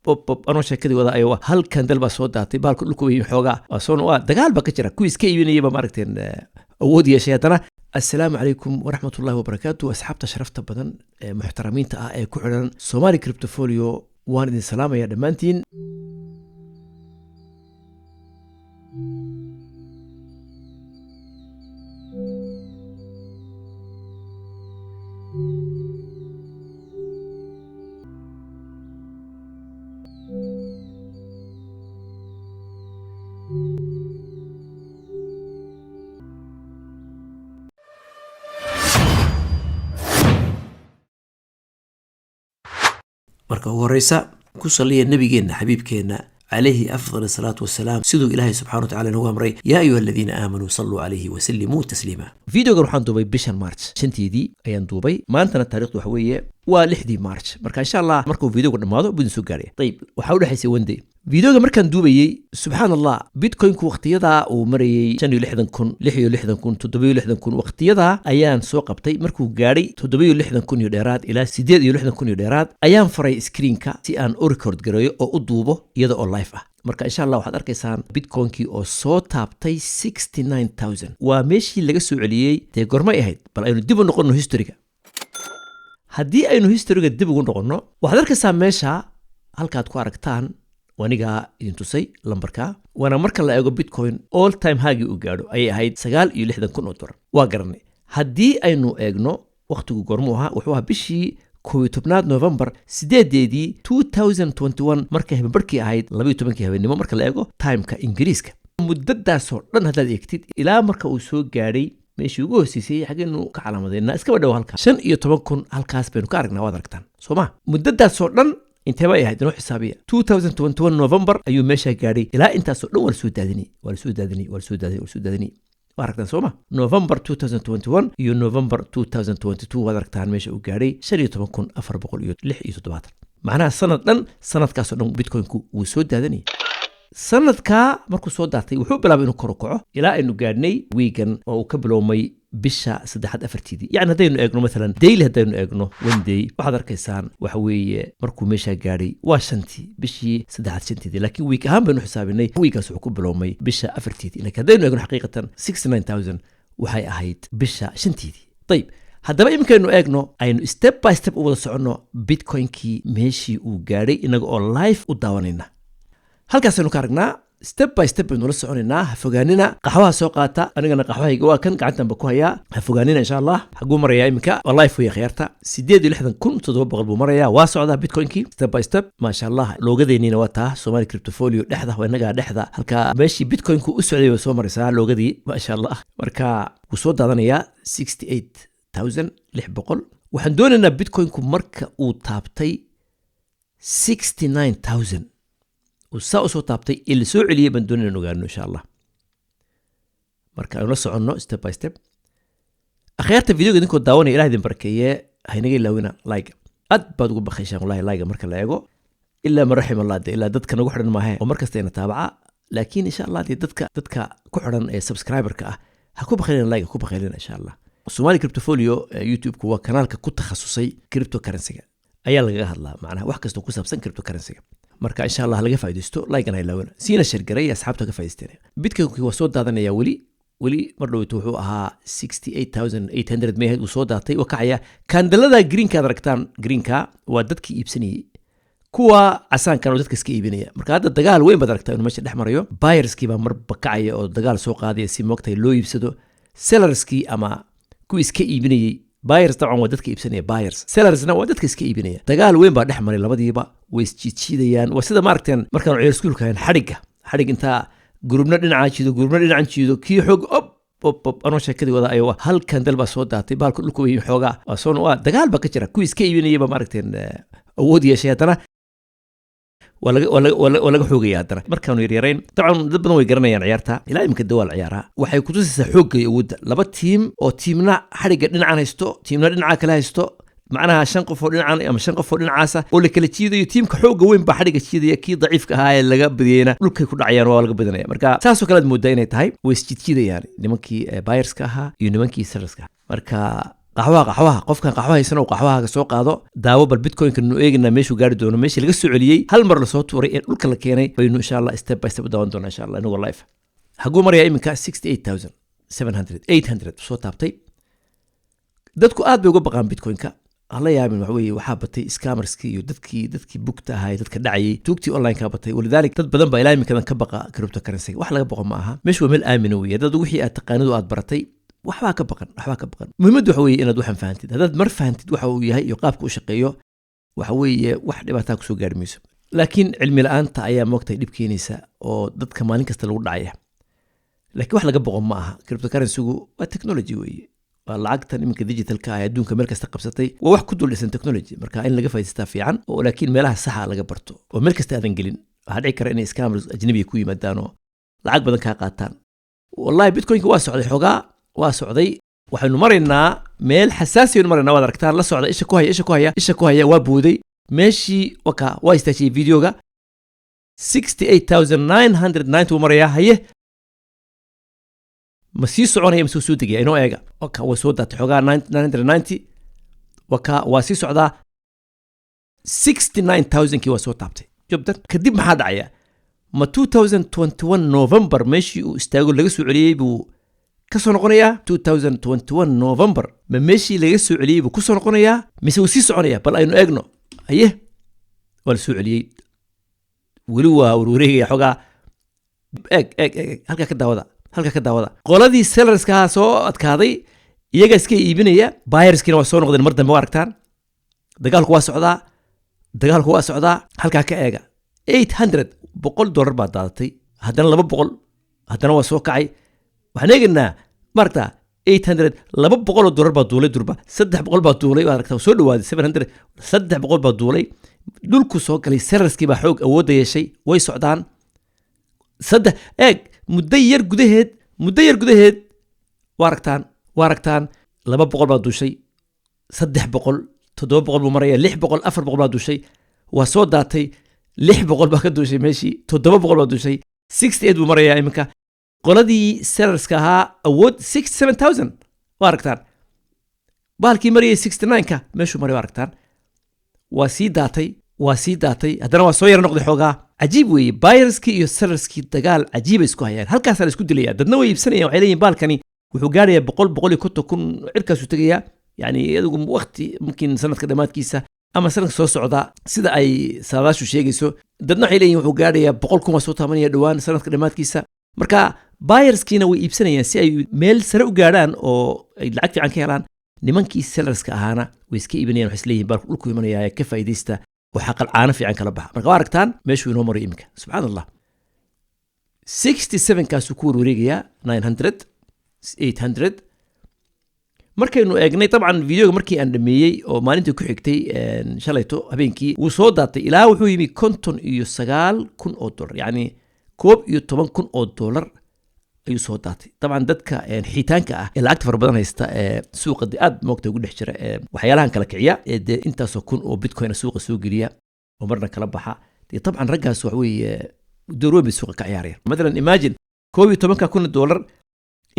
بوب أنا شكلي وضع أيوة هل كان دلبا صوت داتي بالك لكم يحوجا أصلا دجال بكتير كويس كيبيني يبقى ماركتين أودي يا شيطان. السلام عليكم ورحمة الله وبركاته. أصحاب تشرفت بدن محترمين تاع كعلن سومالي كريبتوفوليو وان السلام يا دمانتين. marka ugu horeysa ku saliya nabigeena xabiibkeena عليه أفضل الصلاة والسلام سيدو إلهي سبحانه وتعالى نوغا مري يا أيها الذين آمنوا صلوا عليه وسلموا تسليما. فيديو روحان دوبي بشان مارش شنتي دي أيان دوبي ما أنتنا التاريخ دو حوية ولحدي مارش مركا إن شاء الله مركو فيديو قد نماضو بدون سوغاري. طيب وحاولوا حيسي وندي فيديو مركان دوبي سبحان الله بيتكوين كو وقتيدا ومري شنو لحدن كون لحيو لحدن كون تدبيو لحدن كون وقتيدا أيان سو قبتي مركو غاري تدبيو لحدن كون يديرات إلى سيديو لحدن كون يديرات أيان فري سكرينكا سي أن أوريكورد غرايو أو أدوبو يدا أو لايف marka insha Allah waxaad arkaysaan bitcoin-kii oo soo taabtay 69000 waa meeshii laga soo celiyay ee gormay ahayd bal aynu dib u noqono historyga. haddii aynu historyga dib ugu noqono waxaad arkaysaa meesha halkaad ku aragtaan waniga idin tusay lambarka wana marka la eego bitcoin all time high uu gaadho ay ahayd $9,000,000 waa garanay. haddii aynu eegno waqtigu gormo ahaa wuxuu ahaa bishii 11 November 2021 markay barkii ahayd 12 habeenimo marka la eego timeka ingiriiska. muddadaas oo dhan hadaad eegtid ilaa marka uu soo gaadhay meeshii ugu hooseysay xageenu ka calaamadeynaa iska badhow halka 15,000 halkaas baynu ka aragnaa waad aragtaan sooma. muddadaas oo dhan intee bay ahayd inoo xisaabiya 2021 November ayuu meesha gaadhay ilaa intaas oo dhan waa soo daadinay واركتان سوما نوفمبر 2021 يو نوفمبر 2022 واركتان ماشي وقاري شريطة مكون أفر بقول يتلح يتدباتر معناها سنة كاسو نوم بيتكوين كو وسود هذاني سنة كا مركو سود داتي وحو بلا بينو كروكوعو إلا إنو قارني ويغن وكبلو مي بشا سدحات أفرتيدي يعني هدينو إيقنو مثلا ديلي هدينو إيقنو ويندي وحضر كيسان وحوي مركو ميشا قاري واشنتي بشي سدحات شنتيدي لكن ويك أهم بينو حسابيني ويكا سوكو بلو مي بشا أفرتيدي لكن هدينو إيقنو حقيقة 69000 وحي أهيد بشا شنتيدي. طيب هذا بقى يمكن إنه إيقنو أينو ستيب باي ستيب أولا سعنو بيتكوين كي ميشي وقاري إنو أو لايف وداوانينا halkaasaynu ka aragnaa step by step baynu la soconaynaa ha fogaanina qaxwaha soo qaata anigana qaxwahayga waa kan gacantanba ku hayaa ha fogaanina insha Allah xaguu marayaa iminka wallahi fuya khiyaarta 8,700 buu marayaa waa socdaa bitcoin-kii step by step ma sha Allah loogadeynina waa taa Somali Cryptofolio dhexda waa inaga dhexda halka meeshii bitcoin-ku u socday way soo maraysaa loogadii ma sha Allah marka uu soo daadanayaa 68,600 waxaan doonaynaa bitcoin-ku marka uu taabtay 69,000 وساوسو تابتي اللي سو عليه بندون نوغانو إن شاء الله مركا أنا سعنو ستيب باي ستيب. أخيرت الفيديو قد نكون داوني إلى هذه المركية هينجي لوينا لايك أدبا تقول بخيشان والله لايك مركا لايكو إلا من رحم الله دي إلا دتك نقحرن ما هي ومركز تينا تابعة لكن إن شاء الله دي دتك كحرن سبسكرايبر كأه هكو بخيلين لايك هكو بخيلين إن شاء الله. سومالي كريبتوفوليو يوتيوب كوا كانالك كو تخصصي كريبتو كرنسيga ayaa laga hadlaa macnaha wax kasta ku saabsan cryptocurrency marka insha Allah laga faa'iideysto like-an ay laawna siina share garay asxaabta ka faa'iideysteen bitcoin-ku waa soo daadanaya wali mar dhaweytu wuxuu ahaa 68,800 meehed uu soo daatay oo kacaya kandalada greenka aragtaan greenka waa dadkii iibsanayay kuwa casaankan oo dadka iska iibinaya marka hadda dagaal weyn bad aragtaa inuu meesha dhex marayo buyerskii baa mar bakacaya oo dagaal soo qaadaya si moogtay loo iibsado sellerskii ama kuwa iska iibinayay buyers طبعا ودتك إبسانية buyers sellersنا ودتك إسكي إبنية دجال وين بعد أحمر لبدي بقى ويستشيديان وسيدا ماركتين مركان عير سكول كان حرقة أنت جروبنا لنا عايشيدو جروبنا لنا عايشيدو كي حق أوب أنا شكلي وضع أيوة هل كان دلبا صوت داتي بالك لكم يحوجا أصلا دجال بكتير كويس إسكي إبنية بماركتين ودي أشياء ترى ولا حوجي هذا مركانو يريرين طبعا ضبنا ويقرنيان عيارتها إلا يمكن دول عيارها وحي كتوس حوجي يود لبت تيم أو تيمنا حرقة لنا عن هستو تيمنا لنا عكلا هستو معناها شنقف لنا عن أما شنقف لنا عاسة ولا كل شيء ذي تيم كحوجة وين بحرقة شيء ذي أكيد ضعيف كهاي اللي قبل دينا لك يكون عيار ولا قبل دينا مركا ساسو كلاد مدينة تاي ويستشيد يعني نمكي بايرس كها ينمكي سيرس كها مركا qaxwaha qofkan qaxwaha haysan oo qaxwaha soo qaado daawo bal bitcoin-ka nu eegna meeshuu gaari doono meeshii laga soo celiyey hal mar la soo tuuray ee dhulka la keenay baynu insha Allah step by step daawan doonaa insha Allah inagoo live haguu maraya iminka 68700 soo taabtay dadku aad bay uga baqaan bitcoin-ka alla yaabin wax weeye waxaa batay scammerskii iyo dadkii bugta ahaa dadka dhacayay tuugtii online-ka batay walidalik dad badan baa ilaa iminkadan ka baqa cryptocurrency wax laga baqo ma aha meeshu waa meel aamin weeye dad wixii aad taqaanidu aad baratay waxbaa ka baqan muhiimaddu waxa weeye inaad waxan fahantid haddaad mar fahantid waxa uu yahay iyo qaabka u shaqeeyo waxa weeye wax dhibaataa kusoo gaari mayso laakiin cilmi la'aanta ayaa moogtay dhib keenaysa oo dadka maalin kasta lagu dhacaya laakiin wax laga baqo ma aha cryptocurrency-gu waa technology weeye waa lacagtan iminka digitalka ah adduunka meel kasta qabsatay waa wax ku dul dhisan technology marka in laga faa'iidaystaa fiican oo laakiin meelaha saxa laga barto oo meel kasta aadan gelin waxaa dhici kara inay scammers ajnabiga ku yimaadaan oo lacag badan kaa qaataan wallahi bitcoin-ka waa socday xogaa waa socday waxaynu maraynaa meel xasaasiyaynu maraynaa waad aragtaan la socda isha ku haya waa booday meeshii waa istaajiyey videoga 68990 wuu marayaa haye ma sii soconaya mise soo degaya inoo eega waa soo daatay xogaa 990 waa sii socdaa 69000kii waa soo taabtay jobdan kadib maxaa dhacaya ma 2021 November meeshii uu istaago laga soo celiyey buu ka soo noqonayaa 2021 November ma meeshii laga soo celiyey buu ku soo noqonayaa mise uu sii soconaya bal aynu eegno haye waa la soo celiyey weli waa wareegaya xogaa eeg halka ka daawada qoladii sellerska soo adkaaday iyaga iska iibinaya buyerskina waa soo noqdeen mar dambe waa aragtaan dagaalku waa socdaa halka ka eega $800 baa daadatay haddana 200 haddana waa soo kacay waxaan eegaynaa maaragtaa 800 $200 baa duulay durba 300 baa duulay waa aragtaa soo dhawaaday 700 300 baa duulay dhulku soo galay sellerskii baa xoog awood yeeshay way socdaan eeg muddo yar gudaheed waa aragtaan 200 baa duushay 300 700 buu maraya 600 400 baa duushay waa soo daatay 600 baa ka duushay meeshii 700 baa duushay 68 buu marayaa iminka qoladii sellerska ahaa awood 67000 waa aragtaan baalkii marayay 69ka meeshuu maray waa aragtaan waa sii daatay haddana waa soo yara noqday xoogaa cajiib weeye buyerskii iyo sellerskii dagaal cajiiba isku hayaan halkaasaa la isku dilayaa dadna way iibsanayaan waxay leeyihin baalkani wuxuu gaarayaa 150 cirkaasuu tegayaa yani adigu waqti mumkin sanadka dhammaadkiisa ama sanadka soo socda sida ay saadaashu sheegayso dadna waxay leeyihin wuxuu gaarayaa 100,000 waa soo taabanaya dhowaan sanadka dhammaadkiisa marka buyerskiina way iibsanayaan si ay meel sare u gaadhaan oo ay lacag fiican ka helaan nimankii sellerska ahaana way iska iibinayaan waxay isleeyihin baalku dhulku imanayaa ka faa'iidaysta وحقل عانة في عنك لبحة مركا واركتان ماشي نمر يمك سبحان الله 67 كاسوكور وريقيا 900 800 markay nu eegnay طبعا فيديو markii aan dhameeyay oo maalintii ku xigtay shalayto habeenkii uu soo daatay ilaa wuxuu yimi $59,000 yani $11,000 ayuu soo daatay طبعا dadka xitaanka ah ee lacagta far badan haysta suuqa aad moogtay ugu dhex jira waxyaalahan kala kiciya ee intaasoo kun oo bitcoin suuqa soo geliya oo marna kala baxa طبعا raggaas wax weeye door weyn bay suuqa ka ciyaarayaan مثلا imagine $12,000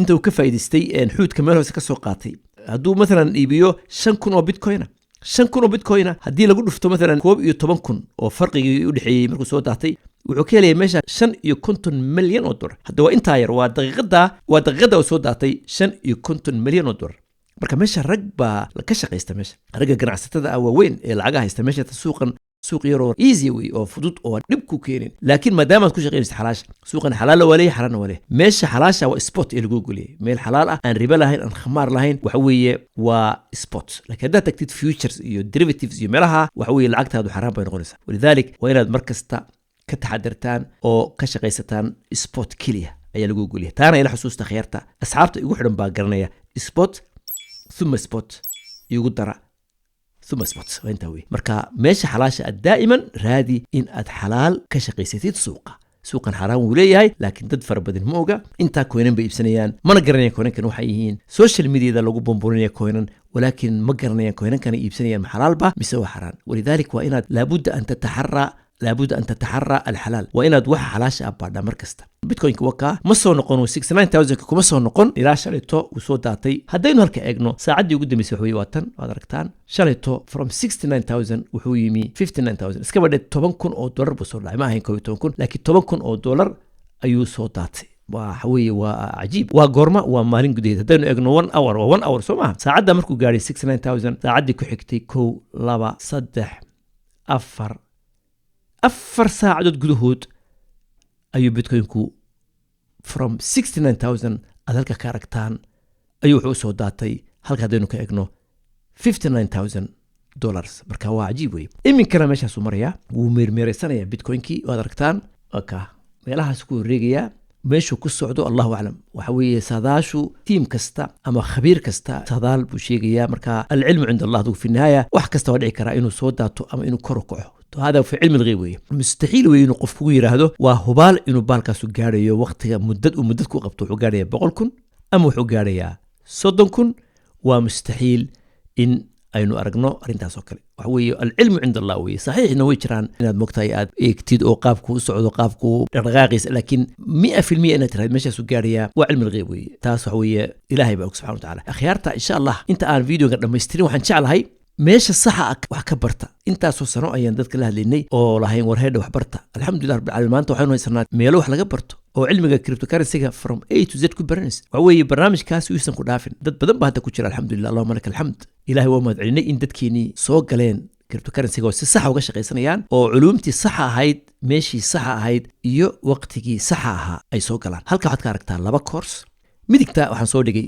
inta uu ka faa'iidaystay xuudka meel hoose ka soo qaatay hadduu مثلا iibiyo 5,000 oo bitcoin 5,000 oo bitcoin haddii lagu dhufto مثلا 11,000 oo farqigii u dhaxeeyay markuu soo daatay wuxuu ka helaya meesha $50 milyan hadda waa intaa yar waa daqiiqada oo soo daatay $50 milyan marka meesha rag baa ka shaqaysta meesha ragga ganacsatada ah waaweyn ee lacagaha haysta meesha suuq yaroo easy way oo fudud oo dhib ku keenin laakiin maadaama aad ku shaqaynaysid xalaash suuqan xalaal wale xaraan wale meesha xalaasha waa spot ee lagu guliyay meel xalaal ah aan riba lahayn aan khamaar lahayn waxa weeye waa spot laakiin haddaad tagtid futures iyo derivatives iyo meelaha waxa weeye lacagtaadu xaraan bay noqonaysaa walidalik waa inaad mar kasta ka taxadartaan oo ka shaqaysataan spot keliya ayaa lagu guliyay taana ila xusuusta khayarta asxaabta igu xidhan baa garanaya spot thumma spot igu dara ثم سبوت وانت وي مركا ماشي حلاشة دائما رادي إن أد حلال كشقيستيد سوقا حرام وليهاي لكن تدفر بدن موجة انت كوينن بإبسانيان ما نقرنيا كوينن كانوا حيين سوشيال ميديا دا لوجو بومبونيا كوينن ولكن ما قرنيا كوينن كان إبسانيان حلال با بسوى حرام ولذلك وإن لابد أن تتحرى لابد أن تتحرى الحلال وإن أدوح حلاش أبدا مركزته بيتكوين كوكا مسو نقون 69000 كو مسو نقون إلى شاليتو وسو داتي هدينو هلكا إجنو ساعدي وقدم يسوي واتن وادركتان شاليتو from 69000 وحو يمي 59000 اسكبر 10 كون أو دولار بسو لا ما هين كو 10 كون لكن 10 كون أو دولار أيو سو داتي وحوي وعجيب وغورما ومالين قديد هدينو إجنو 1 اور و 1 اور سو ما ساعدة مركو غاري 69000 ساعدي كو حكتي كو لبا صدح أفر ساعدود قدهود أيو بيتكوينكو from 69000 أدالك كاركتان أيو حوسو داتي هلك هدينو كأجنو 59000 دولار مركا هو عجيب وي إمين كنا ماشا سومريا وميرميري سنة بيتكوينكي وادركتان أكا ميلاها سكو ريقيا ماشو كسعودو الله أعلم وحوي ساداشو تيم كستا أما خبير كستا سادال بوشيقيا مركا العلم عند الله دو في النهاية وحكستا ودعي كرا إنو سوداتو أما إنو كروكوحو هذا في علم الغيب مستحيل وين قفكو يراهدو وهبال انه بالكاسو غاريو وقتها مدد كو قبطو خو غاريا 100,000 اما خو غاريا 30,000 ومستحيل ان aynu aragno arintaas oo kale waxa weeye العلم عند الله وي صحيح انه way jiraan inaad mogtahay aad eegtid oo qaabku u socdo qaabku dhaqaaqis laakiin 100% inaad tiraahdo meesha soo gaariya waa cilmi الغيب وي taas waxa weeye ilaahay baa subhanahu wa ta'ala akhyaarta insha Allah inta aan videoga dhameystirin waxaan jeclahay meesha saxa wax ka barta intaasoo sano ayaan dadka la hadlaynay oo lahayn warheedha wax barta alxamdulillah rabbil caalamiin maanta waxaynu haysanaa meelo wax laga barto oo cilmiga cryptocurrency-ga from A to Z ku baranaysa waxa weeye barnaamijkaasi uusan ku dhaafin dad badan baa hadda ku jira alxamdulillah allahumma lak alxamd ilaahay waa mahadcelinay in dadkeenii soo galeen cryptocurrency-ga oo si sax uga shaqaysanayaan oo culuumtii sax ahayd meeshii sax ahayd iyo waqtigii sax ahaa ay soo galaan halka waxaad ka aragtaa laba course midigta waxaan soo dhigay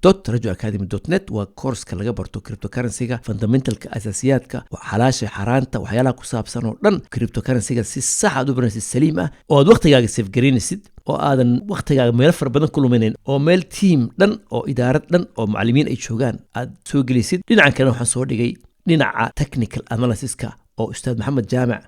www.rajoacademy.net waa course-ka laga barto cryptocurrency-ga fundamentalka asaasiyaadka xalaasha xaraanta waxyaalaha ku saabsan oo dhan cryptocurrency-ga si sax ah u baranaysid saliim ah oo aad waqtigaaga save gareynaysid oo aadan waqtigaaga meel far badan ku luminayn oo meel team dhan oo idaarad dhan oo macallimiin ay joogaan aad soo gelisid dhinacan kale waxaan soo dhigay dhinaca technical analysis-ka oo ustaad maxamed jaamac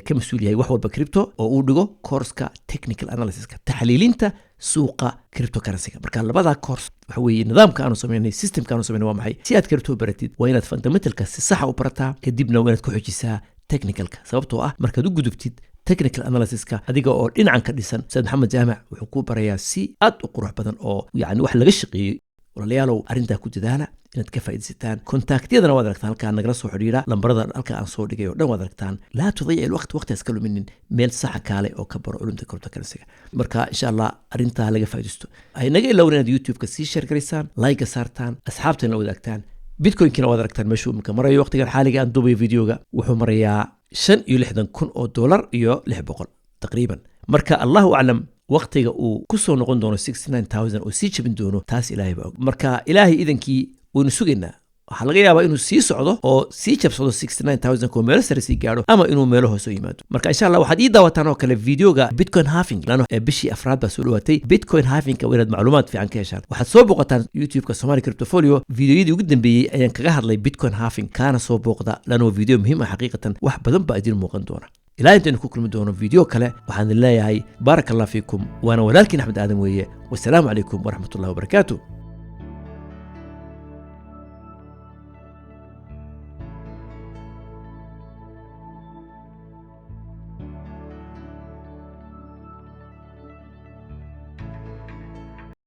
ka mas'uul yahay wax walba crypto oo uu dhigo course-ka technical analysis-ka taxliilinta suuqa cryptocurrency-ga marka labada course waxa weeye nidaamka aanu sameynay systemka aanu sameynay waa maxay si aad crypto baratid waa inaad fundamentalka si sax u barataa kadibna waa inaad ku xujisaa technicalka sababtoo ah markaad u gudubtid technical analysis-ka adiga oo dhinacan ka dhisan ustaad maxamed jaamac wuxuu ku barayaa si aad u qurux badan oo yani wax laga shaqeeyay walaalayaalow arrintaa ku dadaala inaad ka faa'iidaysataan kontaktyadana waad aragtaan halkaa nagala soo xidhiidha lambarada halka aan soo dhigay oo dhan waad aragtaan laa tudayic ilwaqti waqtigaas ka luminin meel saxa kaale oo ka baro culumta cryptocurrency-ga marka insha allah arrintaa laga faa'iidaysto ay naga ilowna inaad youtube-ka sii share garaysaan like saartaan asxaabtana la wadaagtaan bitcoin-kina waad aragtaan meeshuu imika marayo waqtigan xaaliga aan duubayo videoga wuxuu marayaa $65,000 iyo 600 taqriiban marka allahu aclam waqtiga uu ku soo noqon doono 69000 oo sii jabin doono taas ilaahay baa og marka ilaahay idankii waynu sugaynaa waxaa laga yaabaa inuu sii socdo oo sii jabsado 69000 oo meelo sare sii gaadho ama inuu meelo hoose yimaado marka insha allah waxaad ii daawataan oo kale videoga bitcoin halving lano bishii afraad baa soo dhawaatay bitcoin halving waa inaad macluumaad fiican ka heshaan waxaad soo booqataan youtube-ka Somali Cryptofolio videoyadii ugu dambeeyey ayaan kaga hadlay bitcoin halving kaana soo booqda lano video muhiim ah xaqiiqatan wax badan baa idin muuqan doona ilaa intaanu ku kulmi doono video kale waxaan leeyahay barakallahu fiikum waana walaalkiin Axmed Aadan weeye wassalaamu calaykum waraxmatullahi wabarakaatuh